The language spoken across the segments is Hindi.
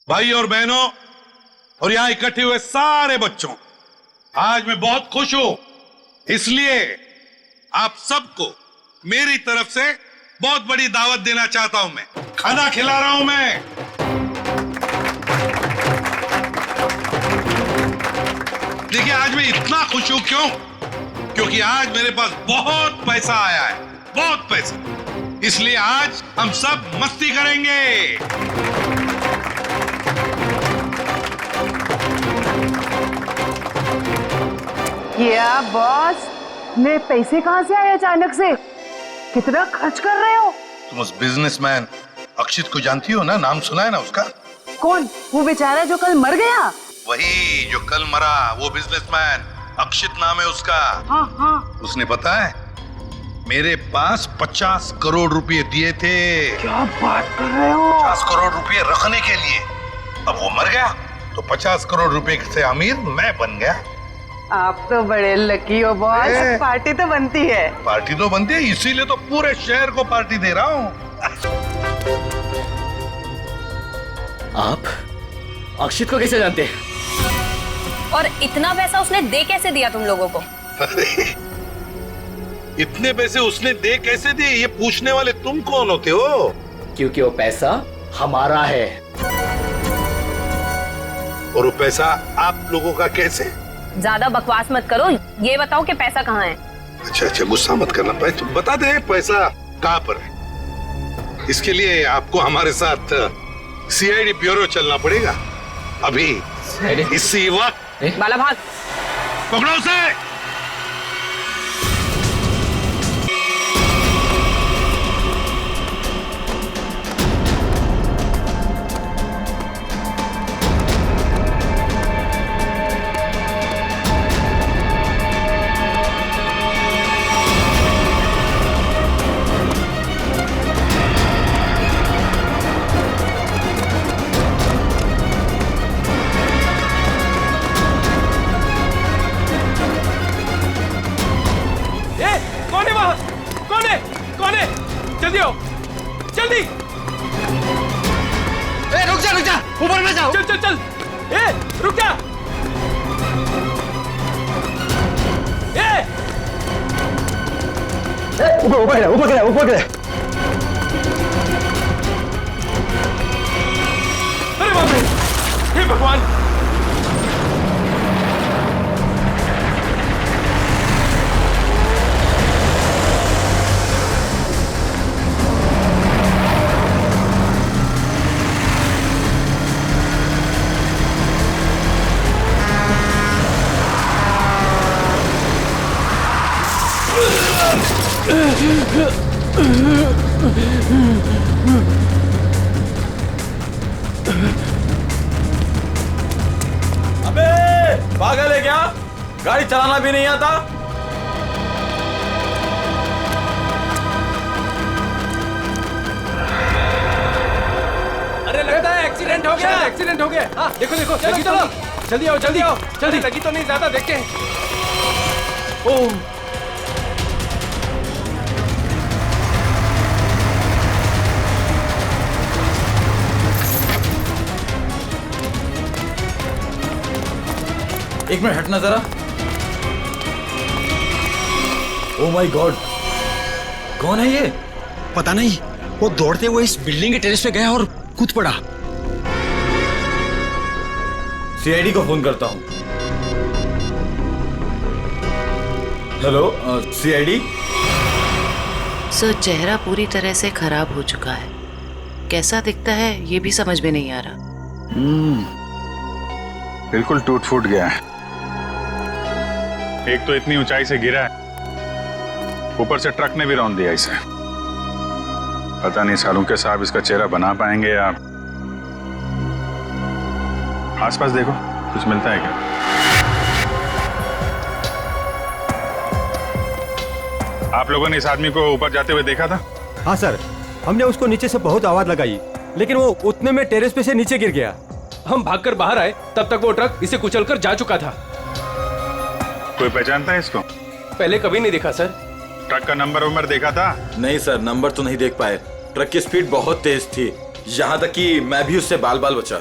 भाई और बहनों और यहाँ इकट्ठे हुए सारे बच्चों, आज मैं बहुत खुश हूं, इसलिए आप सबको मेरी तरफ से बहुत बड़ी दावत देना चाहता हूं। मैं खाना खिला रहा हूं मैं। देखिए आज मैं इतना खुश हूं, क्यों? क्योंकि आज मेरे पास बहुत पैसा आया है, बहुत पैसा। इसलिए आज हम सब मस्ती करेंगे। क्या बॉस, मेरे पैसे कहाँ से आए अचानक से? कितना खर्च कर रहे हो? तुम उस बिजनेसमैन अक्षित को जानती हो ना? नाम सुना है ना उसका? कौन? वो बेचारा जो कल मर गया? वही जो कल मरा, वो बिजनेसमैन अक्षित नाम है उसका। हाँ हाँ। उसने पता है मेरे पास 50 करोड़ रुपए दिए थे। क्या बात कर रहे हो? 50 करोड़ रुपए रखने के लिए। अब वो मर गया तो 50 करोड़ रुपए से अमीर मैं बन गया। आप तो बड़े लकी हो बॉस। पार्टी तो बनती है। पार्टी तो बनती है, इसीलिए तो पूरे शहर को पार्टी दे रहा हूँ। आप अक्षित को कैसे जानते हैं? और इतना पैसा उसने दे कैसे दिया तुम लोगों को? इतने पैसे उसने दे कैसे दिए, ये पूछने वाले तुम कौन होते हो? क्योंकि वो पैसा हमारा है। और वो पैसा आप लोगों का कैसे? ज्यादा बकवास मत करो, ये बताओ कि पैसा कहाँ है? अच्छा गुस्सा मत करना, पैसा बता दे, पैसा कहाँ पर है। इसके लिए आपको हमारे साथ सीआईडी ब्यूरो चलना पड़ेगा अभी, इसी वक्त। बाला भाग। पकड़ो उसे। जल्दी आओ, जल्दी। रुक जा, ऊपर में जाओ। चल चल चल, रुक जा। ऊपर गिरा। अरे बाप रे, हे भगवान। अबे पागल है क्या? गाड़ी चलाना भी नहीं आता? अरे लगता है एक्सीडेंट हो गया। एक्सीडेंट हो गया। हाँ देखो देखो, लगी तो नहीं। जल्दी आओ, जल्दी आओ, जल्दी। लगी तो नहीं, ज्यादा देख के। ओह एक मिनट हटना जरा। ओह माय गॉड, कौन है ये? पता नहीं, वो दौड़ते हुए इस बिल्डिंग के टेरेस पे गया और कूद पड़ा। सीआईडी को फोन करता हूँ। Hello CID. सर, चेहरा पूरी तरह से खराब हो चुका है। कैसा दिखता है ये भी समझ में नहीं आ रहा। बिल्कुल टूट फूट गया है। एक तो इतनी ऊंचाई से गिरा है, ऊपर से ट्रक ने भी रौंद दिया इसे। पता नहीं सालू के साहब इसका चेहरा बना पाएंगे या। आसपास देखो, कुछ मिलता है क्या? आप लोगों ने इस आदमी को ऊपर जाते हुए देखा था? हाँ सर, हमने उसको नीचे से बहुत आवाज लगाई, लेकिन वो उतने में टेरेस पे से नीचे गिर गया। हम भागकर बाहर आए, तब तक वो ट्रक इसे कुचलकर जा चुका था। कोई पहचानता है इसको? पहले कभी नहीं देखा सर। ट्रक का नंबर देखा था? नहीं सर, नंबर तो नहीं देख पाए। ट्रक की स्पीड बहुत तेज थी, यहाँ तक कि मैं भी उससे बाल बाल बचा।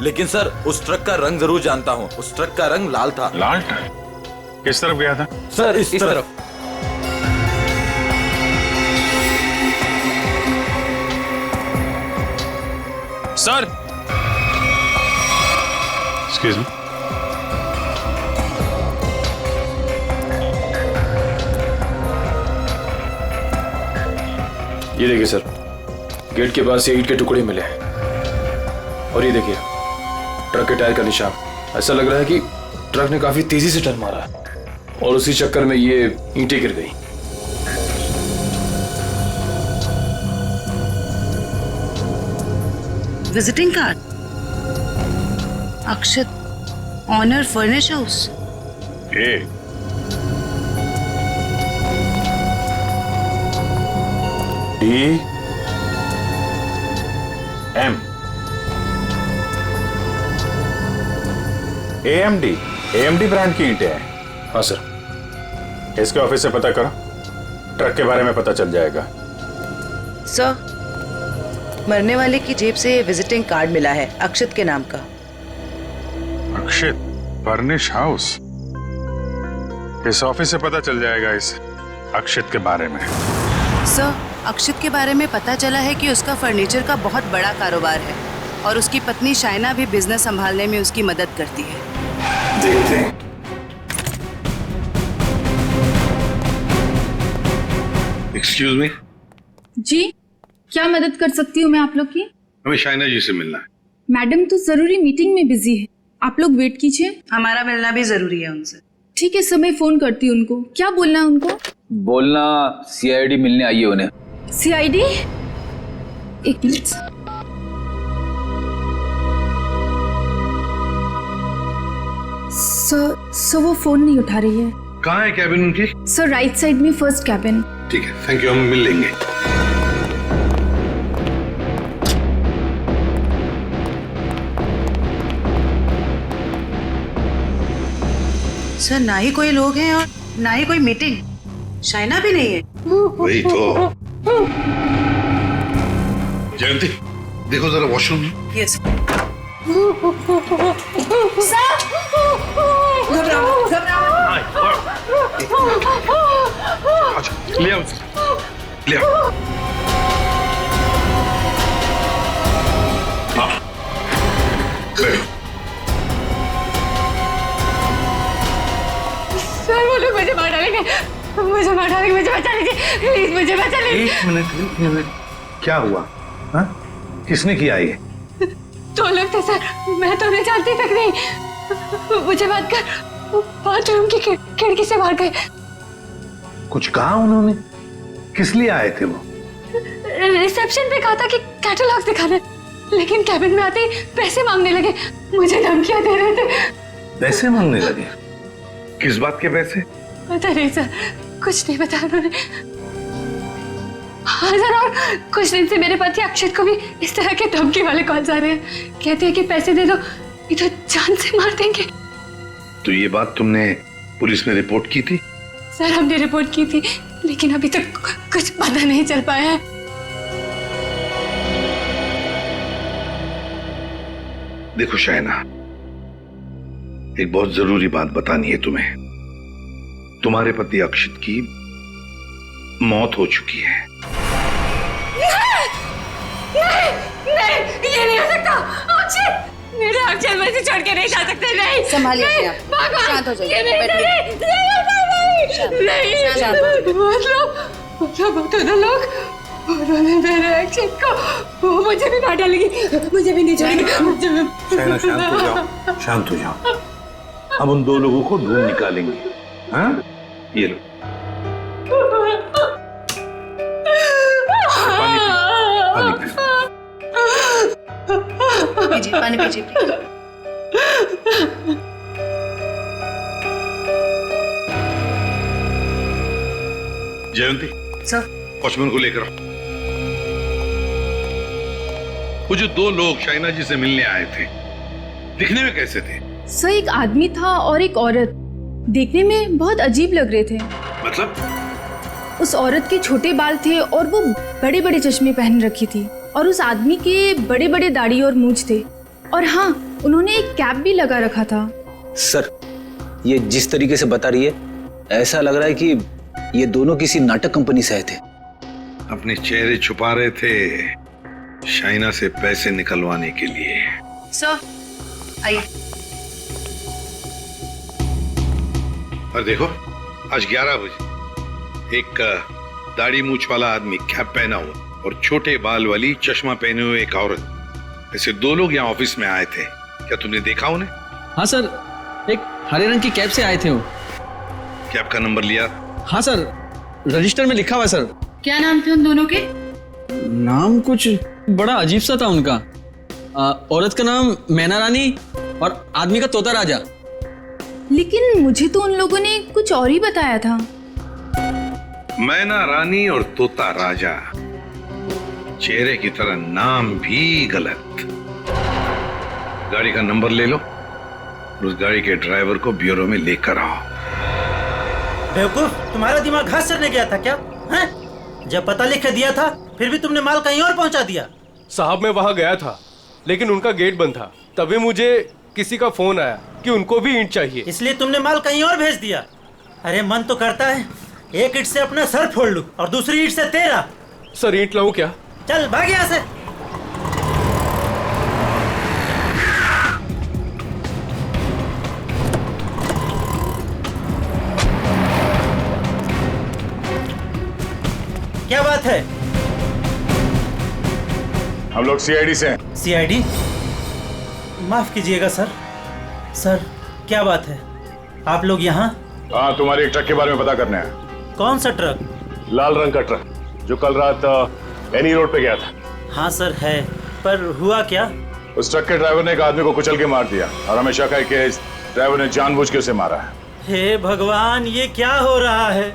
लेकिन सर उस ट्रक का रंग जरूर जानता हूँ। उस ट्रक का रंग लाल था। लाल था? किस तरफ गया था? सर इस तरफ। सर एक्सक्यूज मी, ये देखिए सर, गेट के पास ये ईंट के टुकड़े मिले हैं और ये देखिए ट्रक के टायर का निशान। ऐसा लग रहा है कि ट्रक ने काफी तेजी से टर्न मारा और उसी चक्कर में ये ईंटें गिर गई। विजिटिंग कार्ड, अक्षत, honour furnish house. DM AMD brand की ईंटें हैं। हाँ सर। इसके ऑफिस से पता करो, ट्रक के बारे में पता चल जाएगा। सर, मरने वाले की जेब से विजिटिंग कार्ड मिला है अक्षत के नाम का। अक्षत फर्निश हाउस, इस ऑफिस से पता चल जाएगा इस अक्षत के बारे में। सर, अक्षत के बारे में पता चला है कि उसका फर्नीचर का बहुत बड़ा कारोबार है और उसकी पत्नी शाइना भी बिजनेस संभालने में उसकी मदद करती है। देखते हैं। Excuse me. जी, क्या मदद कर सकती हूँ मैं आप लोग की? हमें शाइना जी से मिलना है। मैडम तो जरूरी मीटिंग में बिजी है, आप लोग वेट कीजिए। हमारा मिलना भी जरूरी है उनसे। ठीक है सर, मैं फोन करती हूँ उनको। क्या बोलना है उनको? बोलना CID मिलने आई है उन्हें। CID? एक मिनट। सर वो फोन नहीं उठा रही है। कहाँ है कैबिन उनकी? सर राइट साइड में फर्स्ट कैबिन। ठीक है, थैंक यू, हम मिल लेंगे। सर, ना ही कोई लोग हैं और ना ही कोई मीटिंग। शाइना भी नहीं है। वही तो। जयंती, देखो जरा वॉशरूम। यस। ले आओ, ले आओ। सर वो लोग मुझे मार डालेंगे, मुझे मार डालेंगे, मुझे बचा लीजिए प्लीज, मुझे बचा लीजिए। एक मिनट, क्या हुआ? हाँ? किसने किया ये? दो लोग थे सर, मैं तो उन्हें जानती तक नहीं। मुझे बात कर बाथरूम की खिड़की से मार गए। कुछ कहा उन्होंने? किस लिए आए थे वो? रिसेप्शन पे कहा था कि कैटलॉग दिखाना, लेकिन कैबिन में आते ही पैसे मांगने लगे। मुझे धमकियां दे रहे थे। पैसे मांगने लगे? किस बात के पैसे? पता नहीं सर, कुछ नहीं बताया उन्होंने। हाँ सर, और कुछ दिन से मेरे पति अक्षत को भी इस तरह के धमकी वाले कॉल्स आ रहे हैं। कहते हैं कि पैसे दे दो, ये तो जान से मार देंगे। तो ये बात तुमने पुलिस में रिपोर्ट की थी? सर हमने रिपोर्ट की थी, लेकिन अभी तक कुछ पता नहीं चल पाया है। देखो शाइना, एक बहुत जरूरी बात बतानी है तुम्हें। तुम्हारे पति अक्षत की मौत हो चुकी है। नहीं, ये नहीं हो सकता। अक्षत, मेरे अक्षत मुझे छोड़ के नहीं जा सकते। नहीं, संभालिए नहीं, आप। भागो। शांत हो जाइए, ये नहीं, बैठिए। नहीं, मतलब तो लोग उन्होंने मेरे अक्षत को, वो मुझे भी मार डालेंगे, मुझे भी नहीं छोड़ेंगे, मुझे भी। शाइना शांत हो जाओ, शांत हो जाओ। अब उन दो लोगों को ढूंढ निकालेंगे। हाँ, ये लो पानी पीजिए, पानी पीजिए। जयंती, सर, वॉचमैन को लेकर आओ। वो जो दो लोग शाइना जी से मिलने आए थे, दिखने में कैसे थे? सर एक आदमी था और एक औरत, देखने में बहुत अजीब लग रहे थे। मतलब? उस औरत के छोटे बाल थे और वो बड़े बड़े चश्मे पहन रखी थी। और उस आदमी के बड़े बड़े दाढ़ी और मूंछ थे। और हाँ, उन्होंने एक कैप भी लगा रखा था। सर, ये जिस तरीके से बता रही है ऐसा लग रहा है कि ये दोनों किसी नाटक कंपनी से आए थे। अपने चेहरे छुपा रहे थे शाइना से पैसे निकलवाने के लिए। सर आइए। और देखो, आज 11 बजे एक दाढ़ी मूछ वाला आदमी कैप पहना हुआ और छोटे बाल वाली चश्मा पहने हुए एक औरत, ऐसे 2 लोग यहाँ ऑफिस में आए थे। क्या तुमने देखा उन्हें? हाँ सर, एक हरे रंग की कैब से आए थे वो। कैब का नंबर लिया? हाँ सर, रजिस्टर में लिखा हुआ सर। क्या नाम थे उन दोनों के? नाम कुछ बड़ा अजीब सा था उनका। औरत का नाम मैना रानी और आदमी का तोता राजा। लेकिन मुझे तो उन लोगों ने कुछ और ही बताया था। मैना रानी और तोता राजा, चेहरे की तरह नाम भी गलत। गाड़ी का नंबर ले लो, उस गाड़ी के ड्राइवर को ब्यूरो में लेकर आओ। बेवकूफ, तुम्हारा दिमाग घास चढ़ने गया था क्या? हैं? जब पता लिख के दिया था फिर भी तुमने माल कहीं और पहुंचा दिया। साहब, मैं वहां गया था लेकिन उनका गेट बंद था। तभी मुझे किसी का फोन आया कि उनको भी ईंट चाहिए, इसलिए तुमने माल कहीं और भेज दिया। अरे मन तो करता है एक ईंट से अपना सर फोड़ लूं और दूसरी ईंट से तेरा। सर, ईंट लाऊं क्या? चल भाग यहाँ से। क्या बात है? हम लोग सीआईडी से हैं। सीआईडी? माफ कीजिएगा सर। सर, क्या बात है? आप लोग यहाँ? हाँ, तुम्हारे एक ट्रक के बारे में पता करने आया। कौन सा ट्रक? लाल रंग का ट्रक जो कल रात एनी रोड पे गया था। हाँ सर है, पर हुआ क्या? उस ट्रक के ड्राइवर ने एक आदमी को कुचल के मार दिया और हमें शक है कि इस ड्राइवर ने जानबूझ के उसे मारा है। हे भगवान, ये क्या हो रहा है?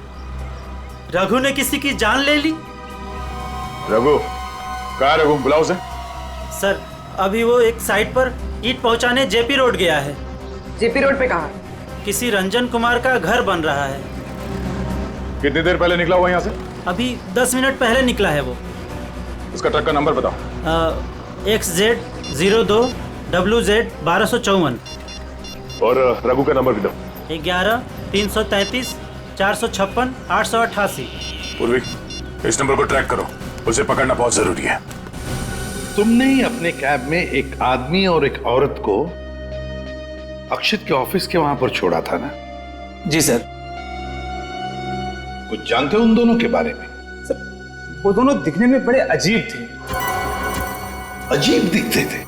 रघु ने किसी की जान ले ली? रघु? कहाँ रघु? बुलाओ उसे। सर, अभी वो एक साइट पर ईंट पहुंचाने जेपी रोड गया है। जेपी रोड पे कहाँ? किसी रंजन कुमार का घर बन रहा है। कितनी देर पहले निकला हुआ यहाँ से? अभी 10 मिनट पहले निकला है वो। उसका ट्रक का नंबर बताओ। XZ02 WZ 1254। और रघु का नंबर भी दो। 11 333 456 888। पूर्वी, इस नंबर को ट्रैक करो, उसे पकड़ना बहुत जरूरी है। तुमने ही अपने कैब में एक आदमी और एक औरत को अक्षित के ऑफिस के वहां पर छोड़ा था ना? जी सर। कुछ जानते हो उन दोनों के बारे में? सर, वो दोनों दिखने में बड़े अजीब थे। अजीब दिखते थे?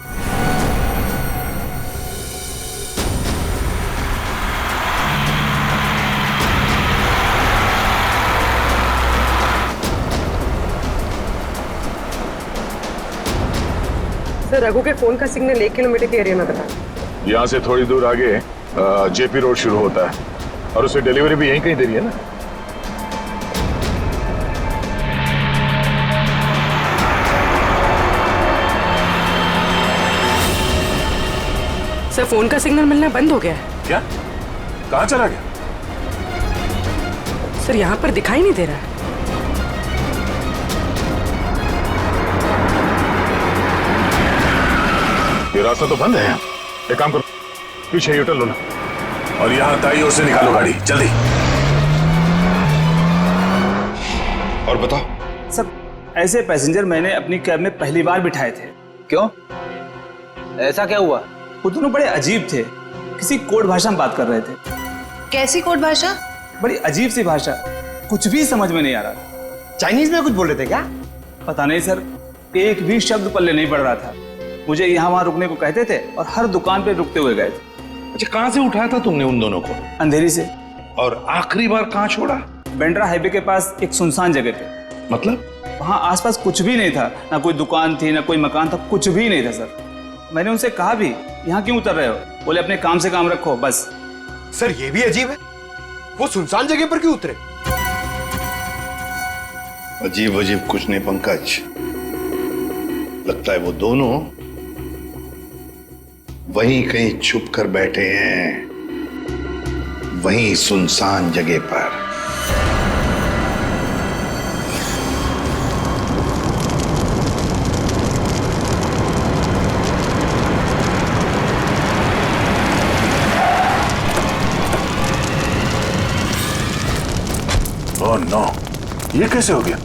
सर, रघु के फोन का सिग्नल 1 किलोमीटर के एरिया में बता। यहाँ से थोड़ी दूर आगे जेपी रोड शुरू होता है और उसकी डिलीवरी भी यहीं कहीं दे रही है ना? सर, फोन का सिग्नल मिलना बंद हो गया है। क्या? कहाँ चला गया? सर, यहाँ पर दिखाई नहीं दे रहा है। ये रास्ता तो बंद है। एक काम करो, पीछे यूटर्न लो ना और यहाँ दाईं ओर से निकालो गाड़ी, जल्दी। और बताओ। सर, ऐसे पैसेंजर मैंने अपनी कैब में पहली बार बिठाए थे। क्यों? ऐसा क्या हुआ? वो दोनों बड़े अजीब थे, किसी कोड भाषा में बात कर रहे थे। कैसी कोड भाषा? बड़ी अजीब सी भाषा, कुछ भी समझ में नहीं आ रहा। चाइनीज में कुछ बोल रहे थे क्या? पता नहीं सर, एक भी शब्द पल्ले नहीं पड़ रहा था। मुझे यहाँ वहाँ रुकने को कहते थे और हर दुकान पे रुकते हुए गए थे। अच्छा, कहाँ से उठाया था तुमने उन दोनों को? अंधेरी से। और आखिरी बार कहाँ छोड़ा? बेंड्रा हाईवे के पास एक सुनसान जगह पे। मतलब? वहाँ आसपास कुछ भी नहीं था, ना कोई दुकान थी ना कोई मकान था, कुछ भी नहीं था सर। मैंने उनसे कहा भी, यहाँ क्यों उतर रहे हो? बोले अपने काम से काम रखो बस। सर, ये भी अजीब है, वो सुनसान जगह पर क्यों उतरे? अजीब अजीब कुछ नहीं पंकज, लगता है वो दोनों वहीं कहीं छुप कर बैठे हैं, वहीं सुनसान जगह पर। नो, ये कैसे हो गया?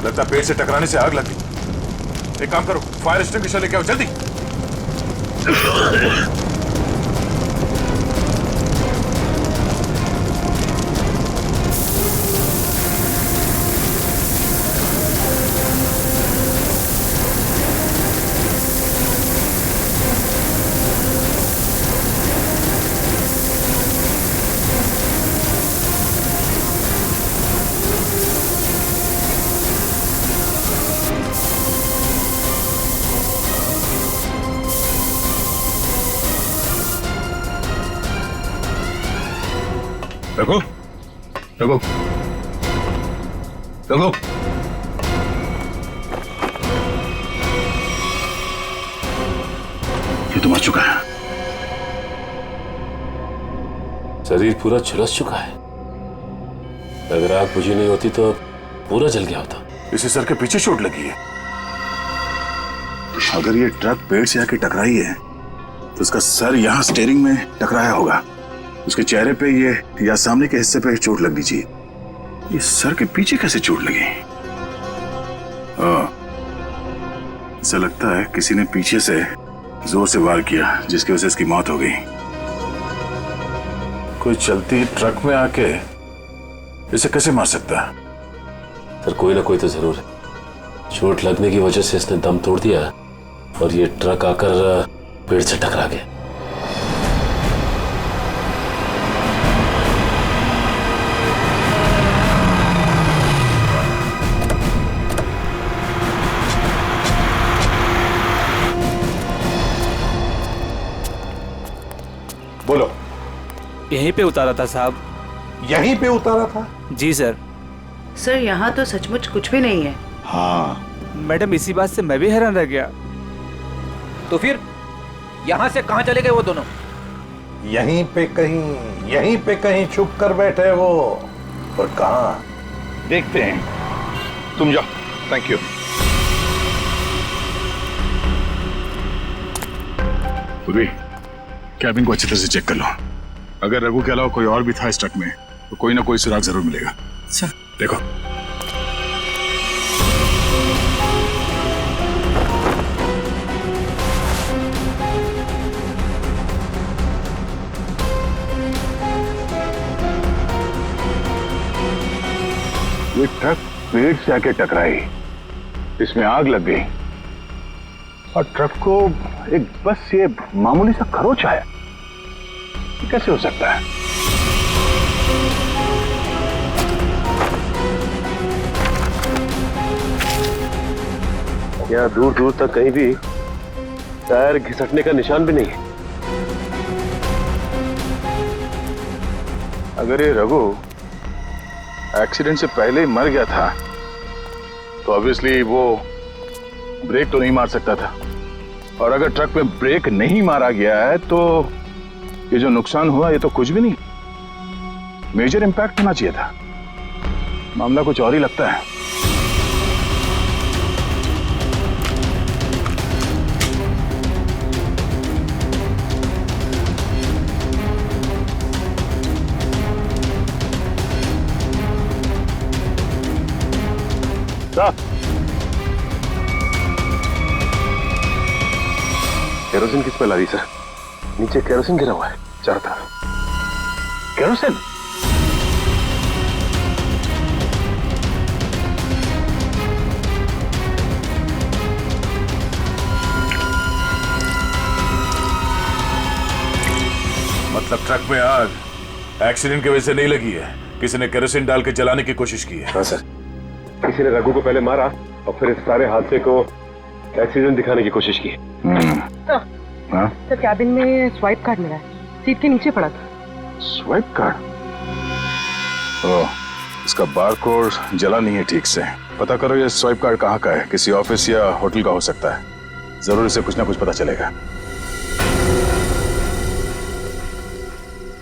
लगता पेड़ से टकराने से आग लग गई। एक काम करो, फायर एक्सटिंग्विशर लेके आओ जल्दी। रघु, रघु, रघु, ये तो मर चुका है। शरीर पूरा झुलस चुका है। अगर आग बुझी नहीं होती तो पूरा जल गया होता। इसे सर के पीछे चोट लगी है। अगर ये ट्रक पेड़ से आके टकराई है तो उसका सर यहाँ स्टीयरिंग में टकराया होगा। उसके चेहरे पे ये या सामने के हिस्से पे चोट लगनी चाहिए। ये सर के पीछे कैसे चोट लगी? ऐसा लगता है किसी ने पीछे से जोर से वार किया जिसकी वजह से इसकी मौत हो गई। कोई चलती ट्रक में आके इसे कैसे मार सकता है? सर कोई ना कोई तो जरूर है। चोट लगने की वजह से इसने दम तोड़ दिया और ये ट्रक आकर पेड़ से टकरा गया। बोलो। यहीं पे उतारा था साहब। यहीं पे उतारा था? जी सर। सर यहाँ तो सचमुच कुछ भी नहीं है। हाँ मैडम, इसी बात से मैं भी हैरान रह गया। तो फिर यहाँ से कहाँ चले गए वो दोनों? यहीं पे कहीं छुप कर बैठे वो। और कहाँ? देखते हैं। तुम जाओ। Thank you. कैबिन को अच्छी तरह से चेक कर लो। अगर रघु के अलावा कोई और भी था इस ट्रक में तो कोई ना कोई सुराग जरूर मिलेगा। अच्छा देखो। ये ट्रक पेड़ से आके टकराई, इसमें आग लग गई और ट्रक को एक बस ये मामूली सा खरोच आया। ये कैसे हो सकता है? यहाँ दूर दूर तक कहीं भी टायर घिसटने का निशान भी नहीं है। अगर ये रघु एक्सीडेंट से पहले ही मर गया था तो ऑब्वियसली वो ब्रेक तो नहीं मार सकता था। और अगर ट्रक में ब्रेक नहीं मारा गया है तो ये जो नुकसान हुआ ये तो कुछ भी नहीं, मेजर इंपैक्ट होना चाहिए था। मामला कुछ और ही लगता है। केरोसिन की स्मेल आ रही सर। नीचे केरोसिन गिरा हुआ है चारों तरफ। केरोसिन? मतलब ट्रक में आग एक्सीडेंट की वजह से नहीं लगी है, किसी ने केरोसिन डाल के जलाने की कोशिश की है। हाँ सर, किसी ने रघु को पहले मारा और फिर इस सारे हादसे को एक्सीडेंट दिखाने की कोशिश की। तो कैबिन में स्वाइप कार्ड मिला है, सीट के नीचे पड़ा था। Swipe card? ओह, इसका बारकोड जला नहीं है ठीक से। पता करो ये स्वाइप कार्ड कहाँ का है, किसी ऑफिस या होटल का हो सकता है। जरूर इसे कुछ ना कुछ पता चलेगा।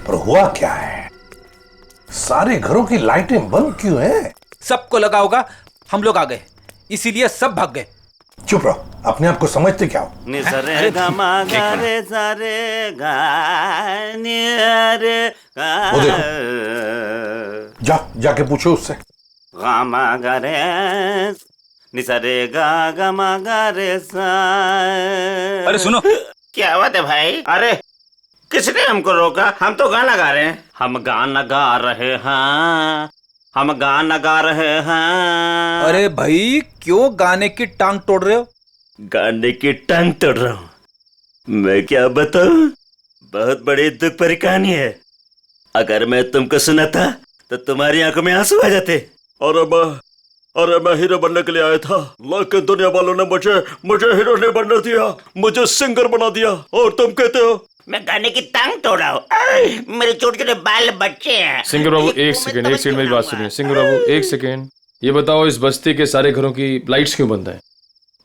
पर हुआ क्या है? सारे घरों की लाइटें बंद क्यों हैं? सबको लगा होगा हम लोग आ गए, इसीलिए सब भाग गए। चुप रहो, अपने आप को समझते क्या हो? जाके पूछो उससे। गामा गरे निसरे गा गमा गरे सा। अरे सुनो, क्या बात है भाई? अरे किसने हमको रोका? हम तो गाना गा रहे हैं। हम गाना गा रहे हैं, हम गाना गा रहे हैं। अरे भाई क्यों गाने की टांग तोड़ रहे हो? गाने की टांग तोड़ रहा हूँ? मैं क्या बताऊं, बहुत बड़ी दुख भरी कहानी है। अगर मैं तुमको सुनाता तो तुम्हारी आंखों में आंसू आ जाते। अरे मैं हीरो बनने के लिए आया था, लेकिन दुनिया वालों ने मुझे हीरो नहीं बनने दिया, मुझे सिंगर बना दिया। और तुम कहते हो मैं गाने की टांग तोड़ रहा हूँ? मेरे छोटे छोटे बाल बच्चे हैं। सिंगर बाबू एक सेकंड मेरी बात सुनिए। सिंगर बाबू एक सेकंड, ये बताओ इस बस्ती के सारे घरों की लाइट्स क्यों बंद है?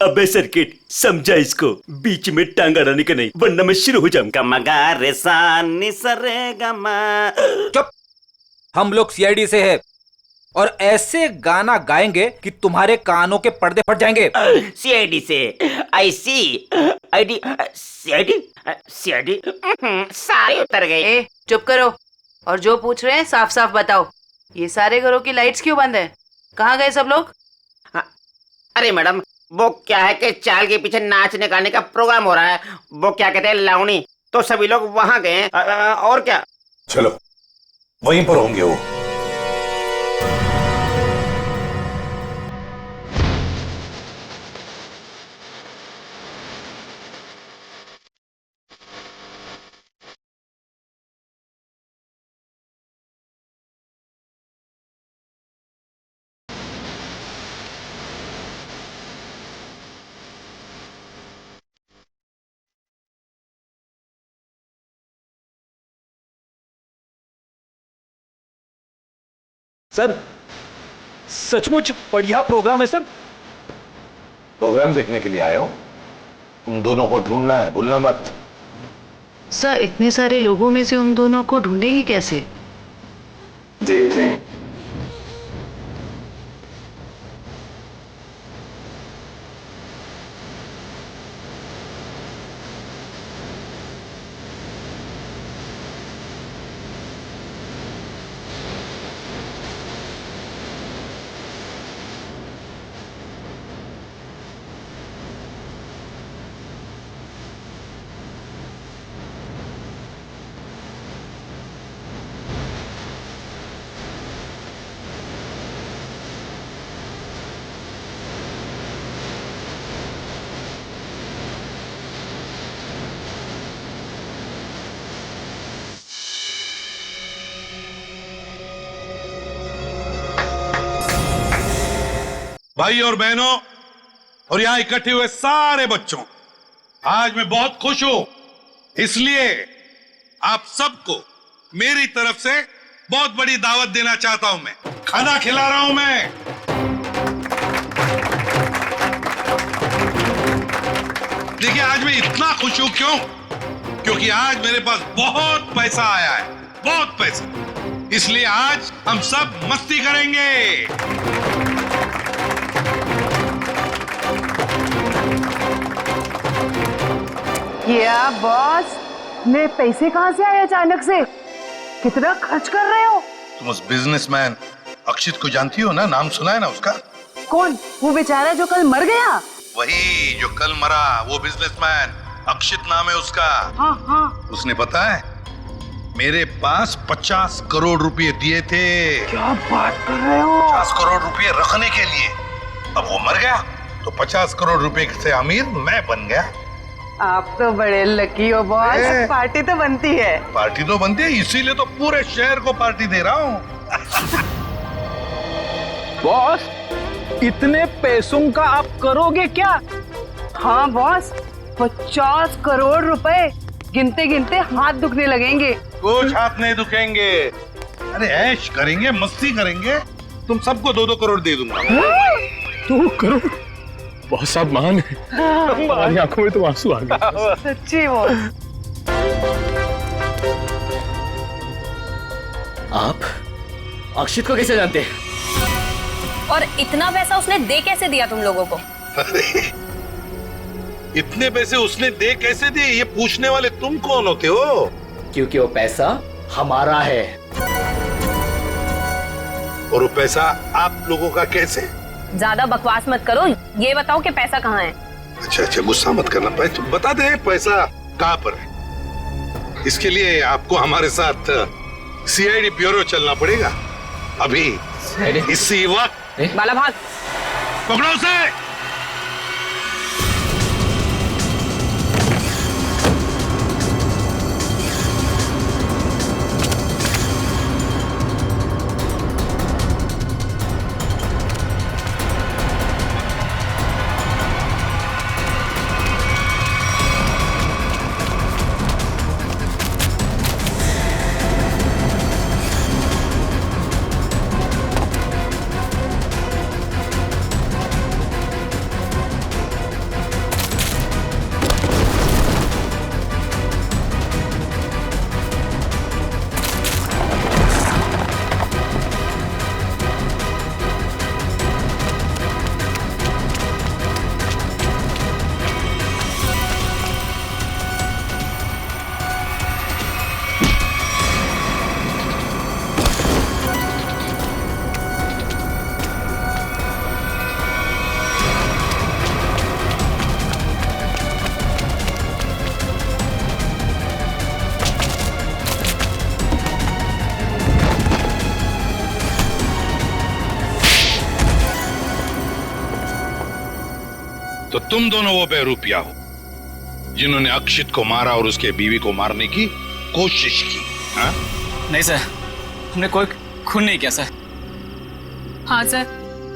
अबे सर्किट, समझा इसको, बीच में टांग अड़ाने का नहीं, वरना मैं शुरू हो जाऊंगा। मगा रे सा नि सा रे गा मा। चुप, हम लोग सीआईडी से है और ऐसे गाना गाएंगे कि तुम्हारे कानों के पर्दे फट जाएंगे। सीआईडी से? आई सी आईडी सीआईडी सीआईडी सारे उतर गए। ए, चुप करो और जो पूछ रहे हैं साफ साफ बताओ। ये सारे घरों की लाइट्स क्यों बंद है? कहाँ गए सब लोग? अरे मैडम, वो क्या है कि चाल के पीछे नाचने गाने का प्रोग्राम हो रहा है, वो क्या कहते हैं लावणी, तो सभी लोग वहां गए। और क्या? चलो वहीं पर होंगे वो। सर सचमुच बढ़िया प्रोग्राम है सर। प्रोग्राम देखने के लिए आए हो? उन दोनों को ढूंढना है, भूलना मत। सर इतने सारे लोगों में से उन दोनों को ढूंढेगी कैसे? जी। भाई और बहनों और यहां इकट्ठे हुए सारे बच्चों, आज मैं बहुत खुश हूं, इसलिए आप सबको मेरी तरफ से बहुत बड़ी दावत देना चाहता हूं। मैं खाना खिला रहा हूं। मैं देखिए आज मैं इतना खुश हूं क्यों? क्योंकि आज मेरे पास बहुत पैसा आया है, बहुत पैसा। इसलिए आज हम सब मस्ती करेंगे। क्या बॉस, मेरे पैसे कहाँ से आए अचानक से? कितना खर्च कर रहे हो? तुम उस बिजनेसमैन अक्षित को जानती हो ना? नाम सुना है ना उसका? कौन? वो बेचारा जो कल मर गया? वही जो कल मरा, वो बिजनेसमैन अक्षित नाम है उसका। हाँ। उसने पता है मेरे पास 50 करोड़ रुपए दिए थे। क्या बात कर रहे हो? 50 करोड़ रुपए रखने के लिए। अब वो मर गया तो 50 करोड़ रुपए से अमीर मैं बन गया। आप तो बड़े लकी हो बॉस। पार्टी तो बनती है। पार्टी तो बनती है, इसीलिए तो पूरे शहर को पार्टी दे रहा हूँ। बॉस इतने पैसों का आप करोगे क्या? हाँ बॉस, 50 करोड़ रुपए गिनते गिनते हाथ दुखने लगेंगे। कुछ हाथ नहीं दुखेंगे। अरे ऐश करेंगे, मस्ती करेंगे। तुम सबको 2-2 करोड़ दे दूंगा। 2 करोड़? बहुत साहब महान है। हमारी आंखों में तो आंसू आ गए। सच्ची वो। आप अक्षित को कैसे जानते हैं? और इतना पैसा उसने दे कैसे दिया तुम लोगों को? इतने पैसे उसने दे कैसे दिए, ये पूछने वाले तुम कौन होते हो? क्योंकि वो पैसा हमारा है। और वो पैसा आप लोगों का कैसे? ज्यादा बकवास मत करो, ये बताओ कि पैसा कहाँ है। अच्छा गुस्सा मत करना, पैसा बता दे, पैसा कहाँ पर है। इसके लिए आपको हमारे साथ सीआईडी ब्यूरो चलना पड़ेगा अभी इसी वक्त। बाला भाग, पकड़ो उसे। तो तुम दोनों वो बेरूपिया हो जिन्होंने अक्षित को मारा और उसके बीवी को मारने की कोशिश की। हाँ? नहीं सर, हमने कोई खून नहीं किया सर। हाँ सर,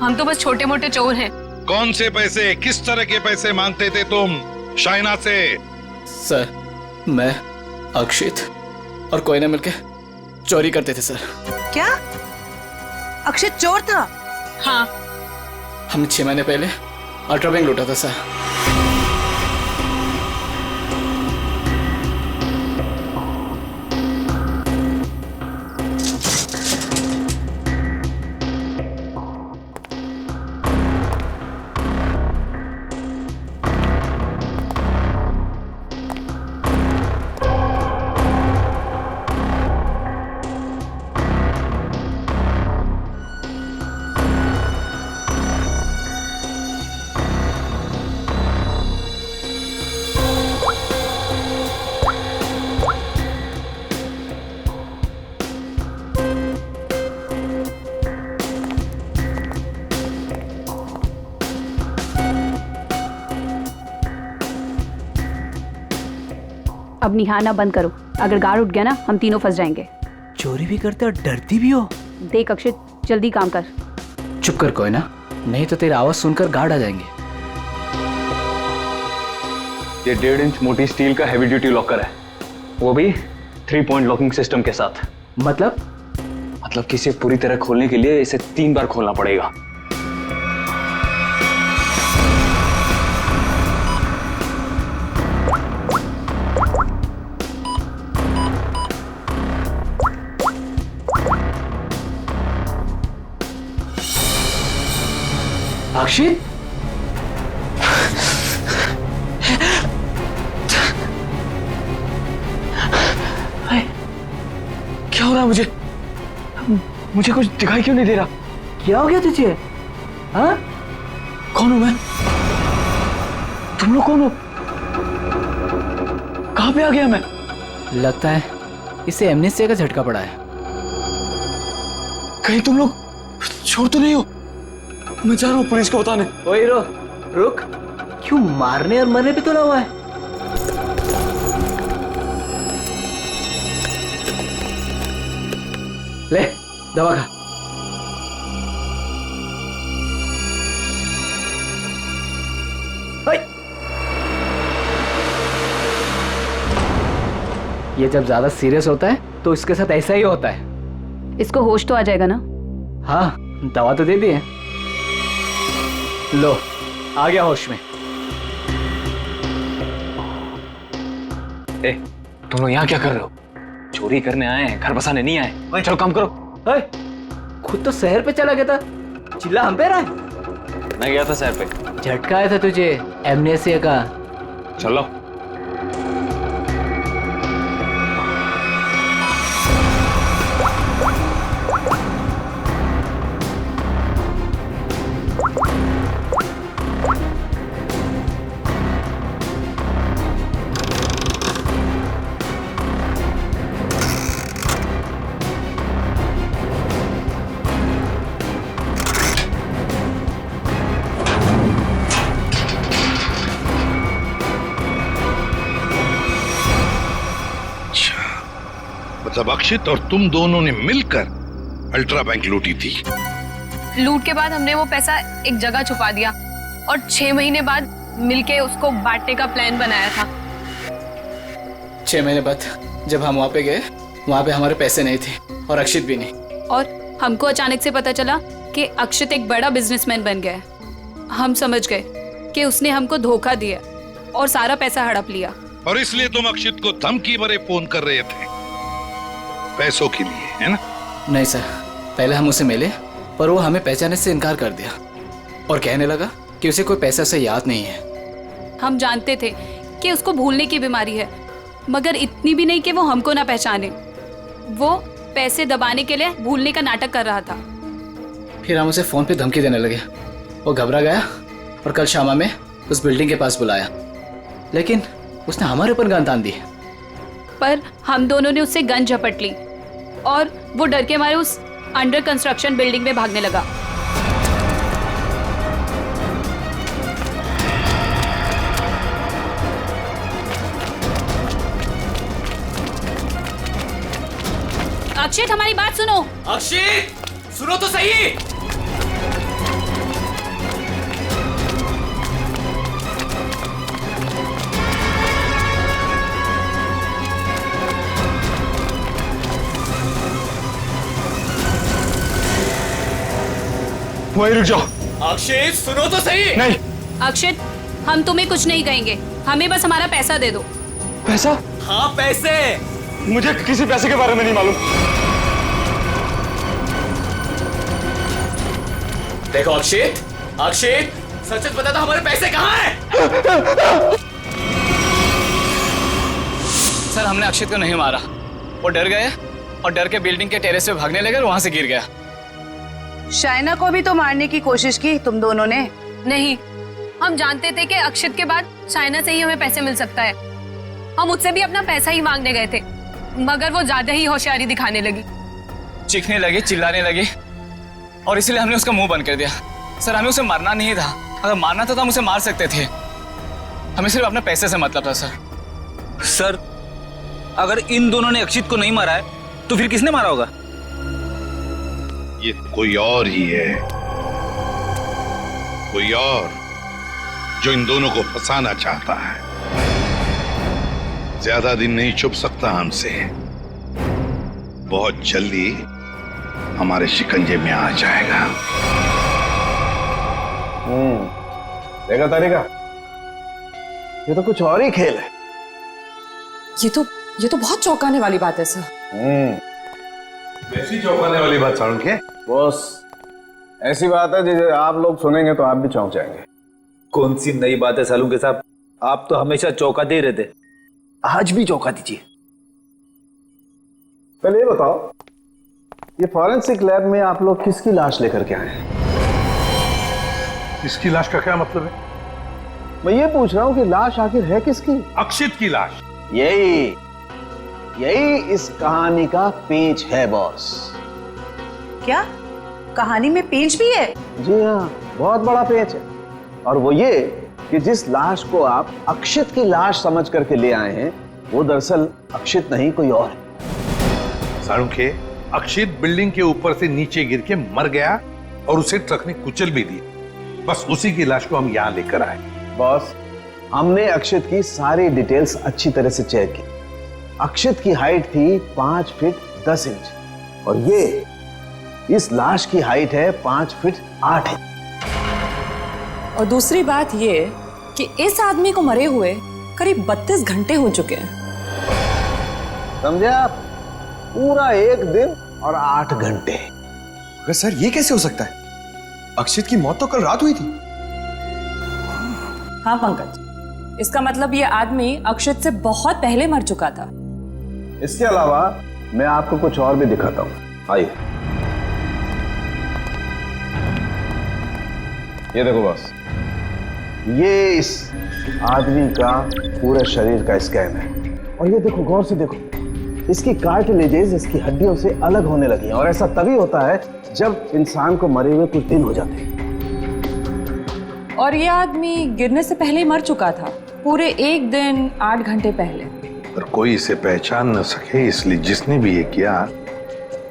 हम तो बस छोटे मोटे चोर हैं। कौन से पैसे, किस तरह के पैसे मांगते थे तुम शाइना से? सर, मैं अक्षित और कोयना मिलके चोरी करते थे सर। क्या अक्षित चोर था? हाँ। हमने 6 महीने पहले अल्ट्रा बैंक लूटा था सर। अब निहारना बंद करो, अगर गार्ड उठ गया ना हम तीनों फंस जाएंगे। चोरी भी करते और डरती भी हो। देख अक्षित, जल्दी काम कर। चुप कर कोयना, नहीं तो तेरी आवाज सुनकर गार्ड आ जाएंगे। ये 1.5 इंच मोटी स्टील का हैवी ड्यूटी लॉकर है, वो भी 3 पॉइंट लॉकिंग सिस्टम के साथ। मतलब कि इसे पूरी तरह खोलने के लिए इसे 3 बार खोलना पड़ेगा। अक्षित, क्या हो रहा है मुझे कुछ दिखाई क्यों नहीं दे रहा? क्या हो गया तुझे? हाँ? कौन हूं मैं? तुम लोग कौन हो? कहां पे आ गया मैं? लगता है इसे एमनेस्टिया का झटका पड़ा है। कहीं तुम लोग छोड़ तो नहीं हो? मैं जा रहा हूं पुलिस को बताने। ओए हीरो, रुक, क्यों मारने और मरने पे तुला हुआ है? ले दवा खा। ये जब ज्यादा सीरियस होता है तो इसके साथ ऐसा ही होता है। इसको होश तो आ जाएगा ना? हाँ, दवा तो दे दी है। लो, आ गया होश में। तुम लोग यहाँ क्या कर रहे हो? चोरी करने आए हैं, घर बसाने नहीं आए। चलो काम करो। खुद तो शहर पे चला गया था, चिल्ला हम पे रहा है। मैं गया था शहर पे। झटका आया था तुझे एमनेस्टिया का। चलो। जब अक्षित और तुम दोनों ने मिलकर अल्ट्रा बैंक लूटी थी। लूट के बाद हमने वो पैसा एक जगह छुपा दिया और 6 महीने बाद मिलके उसको बांटने का प्लान बनाया था। 6 महीने बाद जब हम वहाँ पे गए, वहाँ पे हमारे पैसे नहीं थे और अक्षित भी नहीं। और हमको अचानक से पता चला कि अक्षित एक बड़ा बिजनेसमैन बन गया है। हम समझ गए कि उसने हमको धोखा दिया और सारा पैसा हड़प लिया। और इसलिए तुम अक्षित को धमकी भरे फोन कर रहे थे पैसों के लिए, है ना? नहीं सर, पहले हम उसे मिले पर वो हमें पहचानने से इनकार कर दिया और कहने लगा कि उसे कोई पैसा से याद नहीं है। हम जानते थे कि उसको भूलने की बीमारी है, मगर इतनी भी नहीं कि वो हमको ना पहचाने। वो पैसे दबाने के लिए भूलने का नाटक कर रहा था। फिर हम उसे फोन पे धमकी देने लगे। वो घबरा गया और कल शाम में उस बिल्डिंग के पास बुलाया, लेकिन उसने हमारे ऊपर गन तान दी। पर हम दोनों ने उससे गन झपट ली और वो डर के मारे उस अंडर कंस्ट्रक्शन बिल्डिंग में भागने लगा। अक्षित, हमारी बात सुनो। अक्षित, सुनो तो सही। वहीं रुक जाओ। अक्षित, सुनो तो सही। नहीं। अक्षित, हम तुम्हें कुछ नहीं कहेंगे, हमें बस हमारा पैसा दे दो। पैसा? हाँ, पैसे। मुझे किसी पैसे के बारे में नहीं मालूम। देखो अक्षित, अक्षित, सच बता दो हमारे पैसे कहाँ हैं? सर, हमने अक्षित को नहीं मारा। वो डर गए और डर के बिल्डिंग के टेरेस पे भागने लगे और वहां से गिर गया। शाइना को भी तो मारने की कोशिश की तुम दोनों ने। नहीं, हम जानते थे कि अक्षित के बाद शाइना से ही हमें पैसे मिल सकता है। हम उससे भी अपना पैसा ही मांगने गए थे, मगर वो ज्यादा ही होशियारी दिखाने लगी। चीखने लगी, चिल्लाने लगी और इसलिए हमने उसका मुंह बंद कर दिया। सर, हमें उसे मारना नहीं था। अगर मारना था तो हम उसे मार सकते थे। हमें सिर्फ अपने पैसे से मतलब था। सर, अगर इन दोनों ने अक्षित को नहीं मारा है तो फिर किसने मारा होगा? ये कोई और ही है, कोई और जो इन दोनों को फंसाना चाहता है। ज्यादा दिन नहीं छुप सकता हमसे, बहुत जल्दी हमारे शिकंजे में आ जाएगा। देखा तारिका, ये तो कुछ और ही खेल है। ये तो बहुत चौंकाने वाली बात है सर। ऐसी चौंकाने वाली बात सारुण के? बॉस, ऐसी बात है जिसे आप लोग सुनेंगे तो आप भी चौंक जाएंगे। कौन सी नई बात है सालू के साहब? आप तो हमेशा चौंकाते ही रहते, आज भी चौंका दीजिए। पहले ये बताओ, ये फॉरेंसिक लैब में आप लोग किसकी लाश लेकर के आए हैं? इसकी लाश का क्या मतलब है? मैं ये पूछ रहा हूं कि लाश आखिर है किसकी? अक्षित की लाश। यही इस कहानी का पेच है बॉस। क्या कहानी में पेच भी है? जी हाँ, बहुत बड़ा पेच है। और वो ये कि जिस लाश को आप अक्षित की लाश समझ करके ले आए हैं, वो दरअसल अक्षित नहीं, कोई और है। सारुण के, अक्षित बिल्डिंग के ऊपर से नीचे गिर के मर गया और उसे ट्रक ने कुचल भी दिया। बस उसी की लाश को हम यहाँ लेकर आए। बॉस, हमने अक्षित की सारी डिटेल्स अच्छी तरह से चेक की। अक्षित की हाइट थी 5 फीट 10 इंच और ये इस लाश की हाइट है 5 फीट 8 इंच। और दूसरी बात ये कि इस आदमी को मरे हुए करीब 32 घंटे हो चुके हैं। समझे आप? पूरा 1 दिन और 8 घंटे। अगर सर ये कैसे हो सकता है? अक्षित की मौत तो कल रात हुई थी। हाँ पंकज, इसका मतलब ये आदमी अक्षित से बहुत पहले मर चुका था। इसके अलावा मैं आपको कुछ और भी दिखाता हूं। आइए, ये देखो बॉस, ये इस आदमी का पूरे शरीर का स्कैन है। और ये देखो, गौर से देखो, इसकी कार्टिलेजेस इसकी हड्डियों से अलग होने लगी हैं। और ऐसा तभी होता है जब इंसान को मरे हुए कुछ दिन हो जाते हैं। और ये आदमी गिरने से पहले ही मर चुका था, पूरे 1 दिन 8 घंटे पहले। पर कोई इसे पहचान न सके, इसलिए जिसने भी ये किया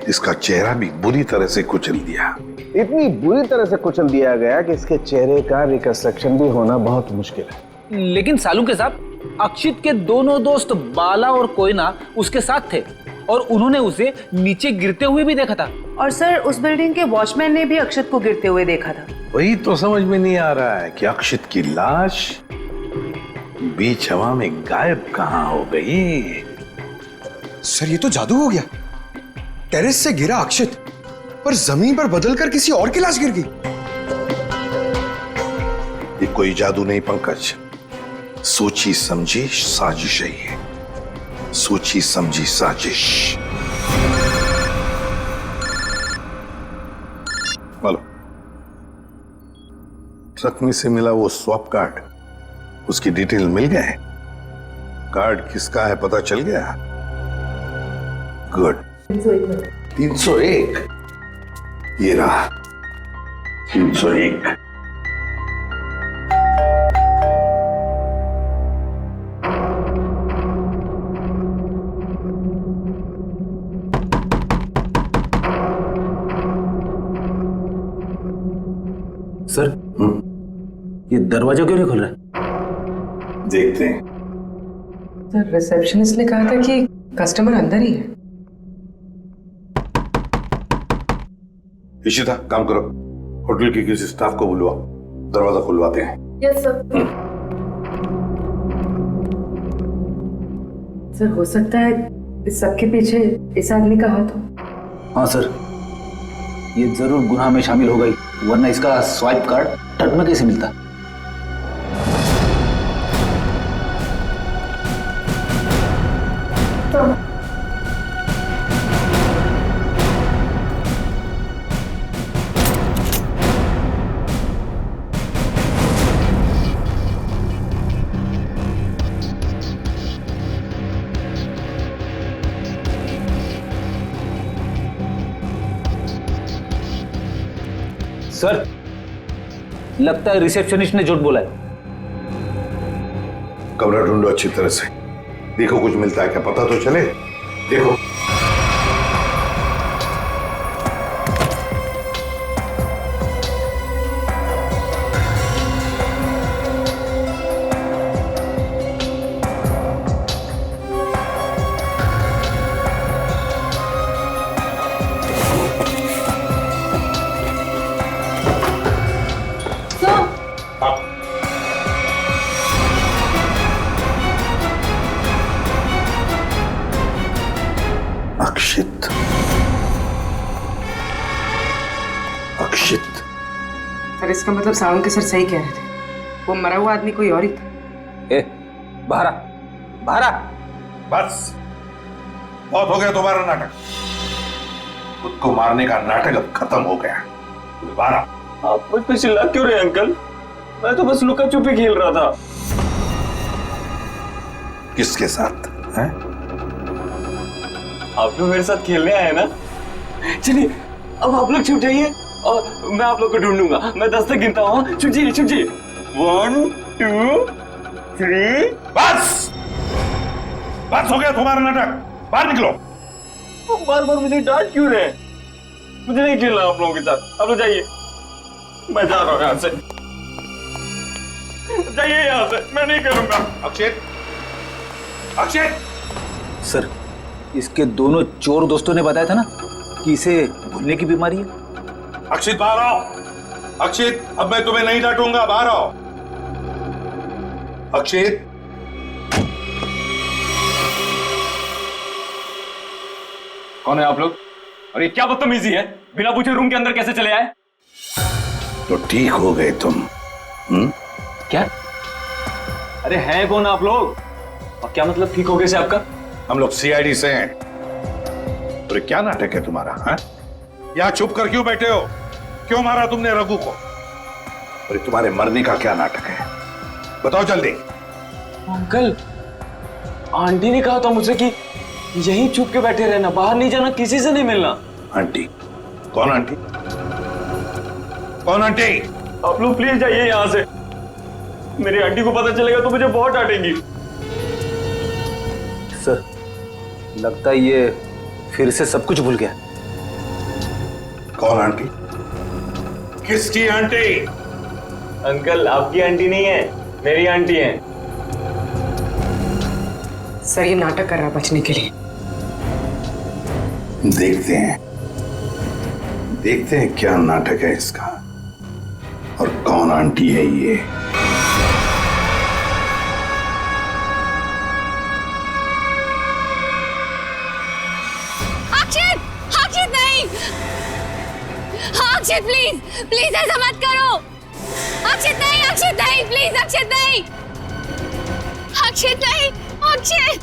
इसका चेहरा भी बुरी तरह से कुचल दिया। इतनी बुरी तरह से कुचल दिया गया कि इसके चेहरे का रिकंस्ट्रक्शन भी होना बहुत मुश्किल है। लेकिन सालू के साथ अक्षित के दोनों दोस्त बाला और कोयना उसके साथ थे और उन्होंने उसे नीचे गिरते हुए भी देखा था। और सर, उस बिल्डिंग के वॉचमैन ने भी अक्षत को गिरते हुए देखा था। वही तो समझ में नहीं आ रहा है कि अक्षित की लाश बीच हवा में गायब कहां हो गई। सर, ये तो जादू हो गया। टेरेस से गिरा अक्षित, पर जमीन पर बदलकर किसी और की लाश गिर गई। ये कोई जादू नहीं पंकज, सोची समझी साजिश है ये, सोची समझी साजिश। बोलो, ट्रक में से मिला वो स्वैप कार्ड, उसकी डिटेल मिल गए? कार्ड किसका है पता चल गया? गुड। 301 ये रहा 301। सर, ये दरवाजा क्यों नहीं खुल रहा है? देखते हैं। सर, रिसेप्शनिस्ट ने कहा था कि कस्टमर अंदर ही है। इशिता, काम करो, होटल के किसी स्टाफ को बुलवाओ, दरवाजा खुलवाते हैं। Yes sir. सर, हो सकता है इस सबके पीछे इस आदमी का हाथ हो। हाँ सर, ये जरूर गुनाह में शामिल हो गई, वरना इसका स्वाइप कार्ड ट्रक में कैसे मिलता? सर, लगता है रिसेप्शनिस्ट ने झूठ बोला है। कमरा ढूंढो अच्छी तरह से, देखो कुछ मिलता है क्या, पता तो चले। देखो। अक्षित, अक्षित। सर, इसका मतलब सावंत के सर सही कह रहे थे, वो मरा हुआ आदमी कोई और ही था। ए, बाहर आ, बाहर आ। बस, बहुत हो गया तुम्हारा नाटक। खुद को मारने का नाटक अब खत्म हो गया। बाहर आ। आप मुझ पे चिल्ला क्यों रहे अंकल? मैं तो बस लुका छुपी खेल रहा था। किसके साथ हैं? आप लोग मेरे साथ खेलने आए ना? चलिए, अब आप लोग छुप जाइए और मैं आप लोग को ढूंढूंगा। मैं 10 तक गिनता हूँ। छुप जाइए, छुप जाइए। 1 2 3। बस, बस हो गया तुम्हारा नाटक, बाहर निकलो। बार बार मुझे डांट क्यों रहे? मुझे नहीं खेलना आप लोगों के साथ। आप लोग जाइए, मैं जा रहा हूँ यहाँ से। जाइए यहाँ से, मैं नहीं करूंगा। अक्षित, अक्षित। सर, इसके दोनों चोर दोस्तों ने बताया था ना कि इसे भूलने की बीमारी है। अक्षित, बाहर आओ। अक्षित, अब मैं तुम्हें नहीं डांटूंगा, बाहर आओ। अक्षित। कौन है आप लोग? और ये क्या बदतमीजी है? बिना पूछे रूम के अंदर कैसे चले आए? तो ठीक हो गए तुम। क्या? अरे हैं कौन आप लोग? और क्या मतलब ठीक हो गए से आपका? हम लोग सीआईडी से हैं। तो क्या नाटक है तुम्हारा? हाँ? यहाँ चुप कर क्यों बैठे हो? क्यों मारा तुमने रघु को? और तुम्हारे मरने का क्या नाटक है? बताओ जल्दी। अंकल, आंटी ने कहा था मुझसे कि यहीं छुप के बैठे रहना, बाहर नहीं जाना, किसी से नहीं मिलना। आंटी? कौन आंटी? कौन आंटी? आप लोग प्लीज जाइए यहाँ से। मेरी आंटी को पता चलेगा तो मुझे बहुत डांटेंगी। सर, लगता है ये फिर से सब कुछ भूल गया। कौन आंटी? किसकी आंटी? अंकल, आपकी आंटी नहीं है, मेरी आंटी है। सर ये नाटक कर रहा है बचने के लिए। देखते हैं क्या नाटक है इसका और कौन आंटी है ये। अक्षित नहीं, अक्षित प्लीज प्लीज ऐसा मत करो। अक्षित नहीं प्लीज, अक्षित नहीं, अक्षित नहीं, अक्षित।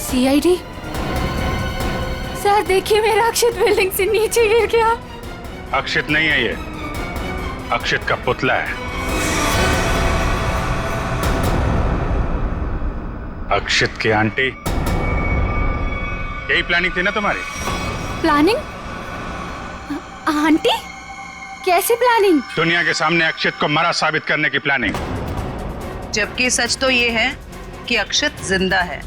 सीआईडी सर, देखिए मेरा अक्षित बिल्डिंग से नीचे गिर गया। अक्षित नहीं है ये, अक्षित का पुतला है। अक्षित की आंटी, यही प्लानिंग थी ना तुम्हारी? प्लानिंग? आंटी? कैसे प्लानिंग? दुनिया के सामने अक्षित को मरा साबित करने की प्लानिंग। जबकि सच तो ये है कि अक्षत जिंदा है।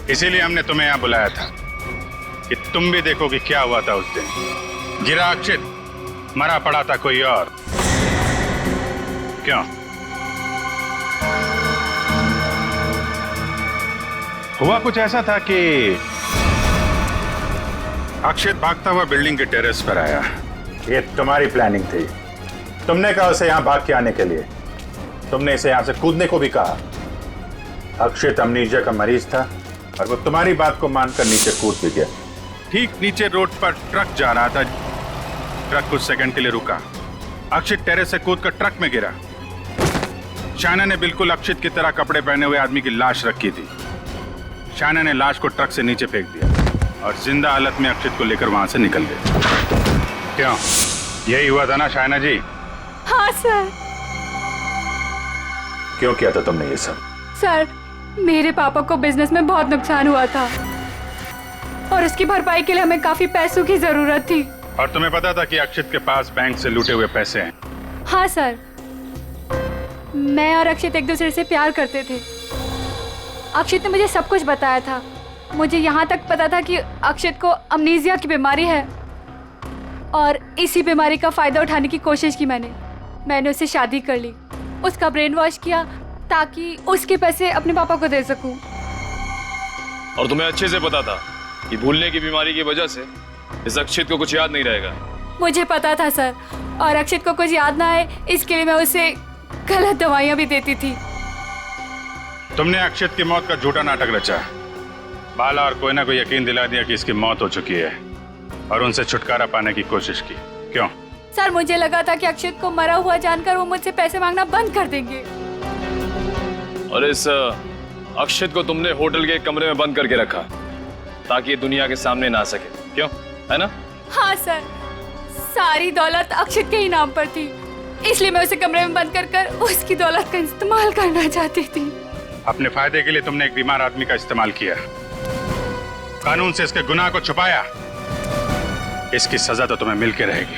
इसीलिए हमने तुम्हें यहां बुलाया था कि तुम भी देखो कि क्या हुआ था उस दिन। गिरा अक्षित, मरा पड़ा था कोई और। क्यों? हुआ कुछ ऐसा था कि अक्षित भागता हुआ बिल्डिंग के टेरेस पर आया। ये तुम्हारी प्लानिंग थी। तुमने कहा उसे यहां भाग के आने के लिए। तुमने इसे यहां से कूदने को भी कहा। अक्षित अमनीजिया का मरीज था और वो तुम्हारी बात को मानकर नीचे कूद भी गया। ठीक नीचे रोड पर ट्रक जा रहा था। ट्रक कुछ सेकंड के लिए रुका। अक्षित टेरेस से कूदकर ट्रक में गिरा। शायना ने बिल्कुल अक्षित की तरह कपड़े पहने हुए आदमी की लाश रखी थी। शायना ने लाश को ट्रक से नीचे फेंक दिया और जिंदा हालत में अक्षित को लेकर वहां से निकल गए। क्यों? यही हुआ था ना शायना जी? हाँ सर। क्यों किया था तुमने ये सब? सर, मेरे पापा को बिजनेस में बहुत नुकसान हुआ था और उसकी भरपाई के लिए हमें काफी पैसों की जरूरत थी। और तुम्हें पता था कि अक्षित के पास बैंक से लूटे हुए पैसे हैं? हाँ सर, मैं और अक्षित एक दूसरे से प्यार करते थे। अक्षित ने मुझे सब कुछ बताया था। मुझे यहाँ तक पता था कि अक्षित को अमनीजिया की बीमारी है और इसी बीमारी का फायदा उठाने की कोशिश की मैंने उससे शादी कर ली, उसका ब्रेन वॉश किया ताकि उसके पैसे अपने पापा को दे सकूं। और तुम्हें अच्छे से पता था कि भूलने की बीमारी की वजह से इस अक्षित को कुछ याद नहीं रहेगा। मुझे पता था सर, और अक्षित को कुछ याद ना आए इसके लिए मैं उसे गलत दवाइयां भी देती थी। तुमने अक्षित की मौत का झूठा नाटक रचा। बाला और कोई ना कोई यकीन दिला दिया कि इसकी मौत हो चुकी है और उनसे छुटकारा पाने की कोशिश की। क्यों? सर, मुझे लगा था कि अक्षित को मरा हुआ जानकर वो मुझसे पैसे मांगना बंद कर देंगे। और इस अक्षित को तुमने होटल के कमरे में बंद करके रखा ताकि ये दुनिया के सामने ना आ सके। क्यों? है ना? हाँ सर, सारी दौलत अक्षित के ही नाम पर थी, इसलिए मैं उसे कमरे में बंद कर उसकी दौलत का इस्तेमाल करना चाहती थी। अपने फायदे के लिए तुमने एक बीमार आदमी का इस्तेमाल किया, कानून से इसके गुनाह को छुपाया। इसकी सजा तो तुम्हें मिल के रहेगी।